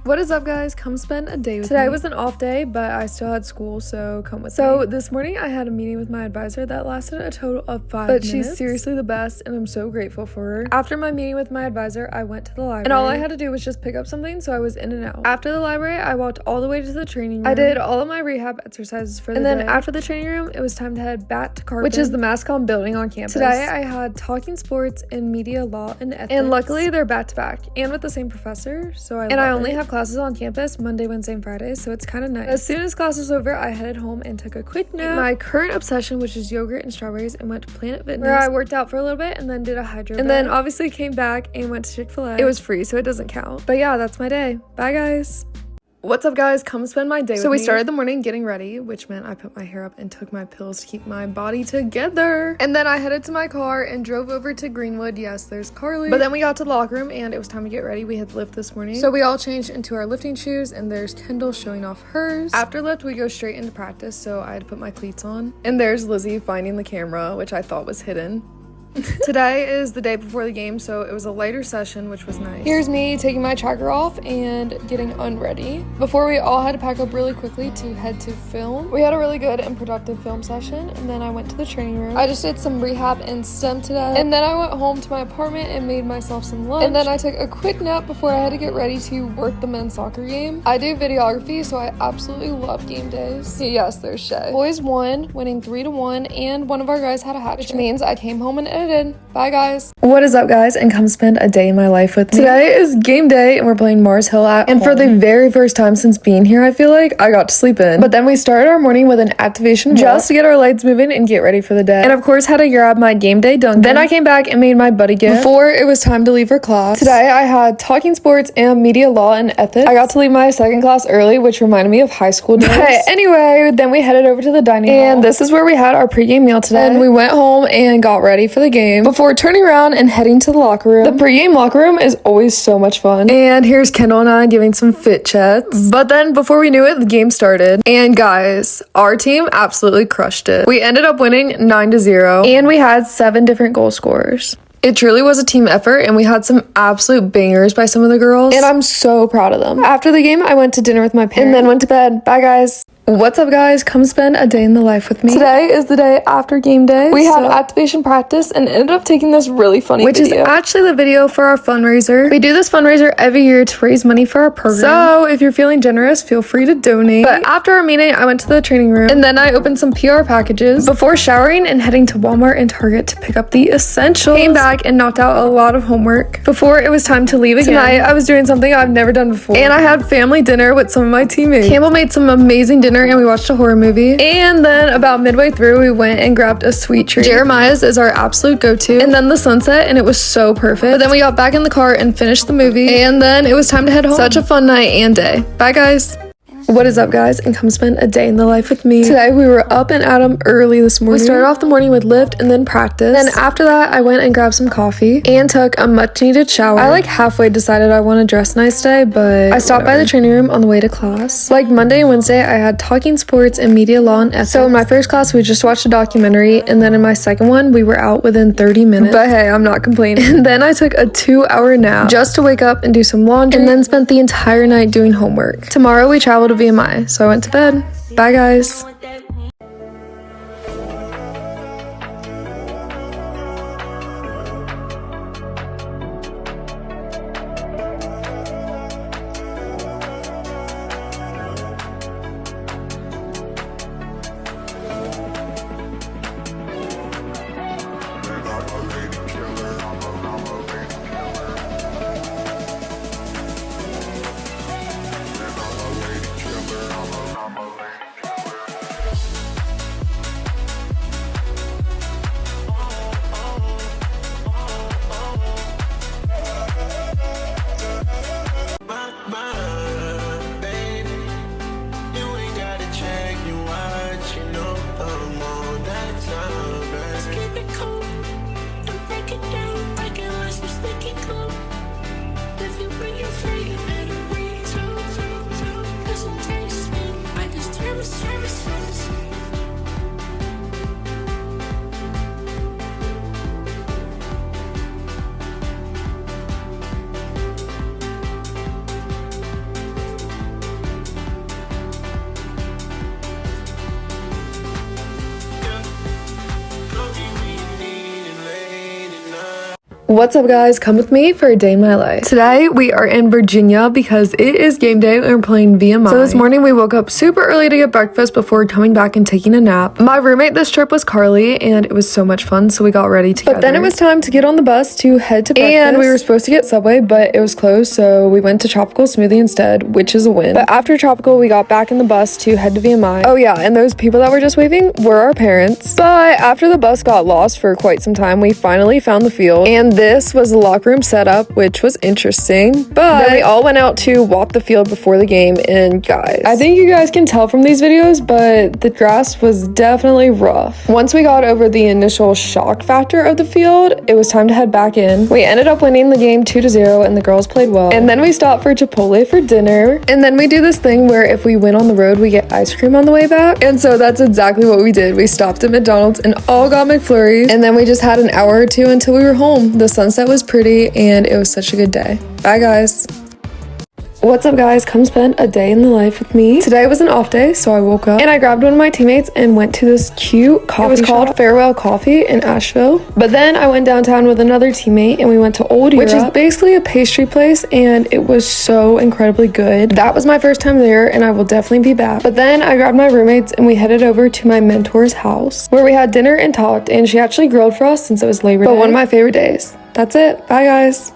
What is up, guys? Come spend a day with me. Today was an off day, but I still had school, so come with me. So this morning I had a meeting with my advisor that lasted a total of 5 minutes. But she's seriously the best, and I'm so grateful for her. After my meeting with my advisor, I went to the library. And all I had to do was just pick up something, so I was in and out. After the library, I walked all the way to the training room. I did all of my rehab exercises for the day. And then after the training room, it was time to head back to Carpet, which is the MassCom building on campus. Today I had talking sports and media law and ethics. And luckily they're back to back and with the same professor, so I only have classes on campus Monday, Wednesday, and Friday, so it's kind of nice. As soon as class was over, I headed home and took a quick nap. My current obsession, which is yogurt and strawberries, and went to Planet Fitness, where I worked out for a little bit and then did a hydro bed. And then obviously came back and went to Chick-fil-A. It was free, so it doesn't count. But yeah, that's my day. Bye, guys. What's up, guys? Come spend my day with me. So we started the morning getting ready, which meant I put my hair up and took my pills to keep my body together. And then I headed to my car and drove over to Greenwood. Yes, there's Carly. But then we got to the locker room and it was time to get ready. We had lift this morning. So we all changed into our lifting shoes and there's Kendall showing off hers. After lift, we go straight into practice, so I had to put my cleats on. And there's Lizzie finding the camera, which I thought was hidden. Today is the day before the game, so it was a lighter session, which was nice. Here's me taking my tracker off and getting unready. Before, we all had to pack up really quickly to head to film. We had a really good and productive film session, and then I went to the training room. I just did some rehab and STEM today, and then I went home to my apartment and made myself some lunch, and then I took a quick nap before I had to get ready to work the men's soccer game. I do videography, so I absolutely love game days. Yes, there's Shay. Boys won, winning 3-1, and one of our guys had a hat trick, which means I came home and edited. Bye, guys. What is up, guys, and come spend a day in my life with me. Today is game day and we're playing Mars Hill at home. For the very first time since being here, I feel like I got to sleep in. But then we started our morning with an activation just to get our lights moving and get ready for the day. And of course had to grab my game day Dunkin'. Then I came back and made my buddy gift before it was time to leave for class. Today I had talking sports and media law and ethics. I got to leave my second class early, which reminded me of high school days. But anyway, then we headed over to the dining hall. And this is where we had our pregame meal today. And we went home and got ready for the game before turning around and heading to the locker room. The pregame locker room is always so much fun. And here's Kendall and I giving some fit chats. But then before we knew it, the game started. And guys, our team absolutely crushed it. We ended up winning 9-0 and we had 7 different goal scorers. It truly was a team effort, and we had some absolute bangers by some of the girls, and I'm so proud of them. After the game, I went to dinner with my parents and then went to bed. Bye, guys. What's up, guys? Come spend a day in the life with me. Today is the day after game day. We had activation practice and ended up taking this really funny video. Which is actually the video for our fundraiser. We do this fundraiser every year to raise money for our program. So if you're feeling generous, feel free to donate. But after our meeting, I went to the training room and then I opened some PR packages before showering and heading to Walmart and Target to pick up the essentials. Came back and knocked out a lot of homework before it was time to leave again. Tonight, I was doing something I've never done before. And I had family dinner with some of my teammates. Campbell made some amazing dinner and we watched a horror movie. And then about midway through, we went and grabbed a sweet treat. Jeremiah's is our absolute go-to. And then the sunset, and it was so perfect. But then we got back in the car and finished the movie. And then it was time to head home. Such a fun night and day. Bye, guys. What is up, guys, and come spend a day in the life with me. Today we were up and at 'em early this morning. We started off the morning with lift and then practice. Then after that I went and grabbed some coffee and took a much needed shower. I like halfway decided I want to dress nice today, but I stopped by the training room on the way to class. Like Monday and Wednesday I had talking sports and media law and ethics. So in my first class we just watched a documentary, and then in my second one we were out within 30 minutes. But hey, I'm not complaining. And then I took a 2-hour nap just to wake up and do some laundry, and then spent the entire night doing homework. Tomorrow we travel to VMI, so I went to bed. Bye, guys. What's up guys, come with me for a day in my life. Today we are in Virginia because it is game day and we're playing VMI. So this morning we woke up super early to get breakfast before coming back and taking a nap. My roommate this trip was Carly and it was so much fun, so we got ready together. But then it was time to get on the bus to head to breakfast. And we were supposed to get Subway, but it was closed, so we went to Tropical Smoothie instead, which is a win. But after Tropical, we got back in the bus to head to VMI. Oh yeah, and those people that were just waving were our parents. But after the bus got lost for quite some time, we finally found the field, and this was the locker room setup, which was interesting. But then we all went out to walk the field before the game, and guys, I think you guys can tell from these videos, but the grass was definitely rough. Once we got over the initial shock factor of the field, it was time to head back in. We ended up winning the game 2-0, and the girls played well. And then we stopped for Chipotle for dinner, and then we do this thing where if we win on the road, we get ice cream on the way back. And so that's exactly what we did. We stopped at McDonald's and all got McFlurries, and then we just had an hour or two until we were home. The sunset was pretty and it was such a good day. Bye guys. What's up guys, come spend a day in the life with me. Today was an off day, so I woke up and I grabbed one of my teammates and went to this cute coffee shop. It was called Farewell Coffee in Asheville. But then I went downtown with another teammate and we went to Old Europe, which is basically a pastry place, and it was so incredibly good. That was my first time there and I will definitely be back. But then I grabbed my roommates and we headed over to my mentor's house where we had dinner and talked, and she actually grilled for us since it was Labor Day. But one of my favorite days. That's it. Bye guys.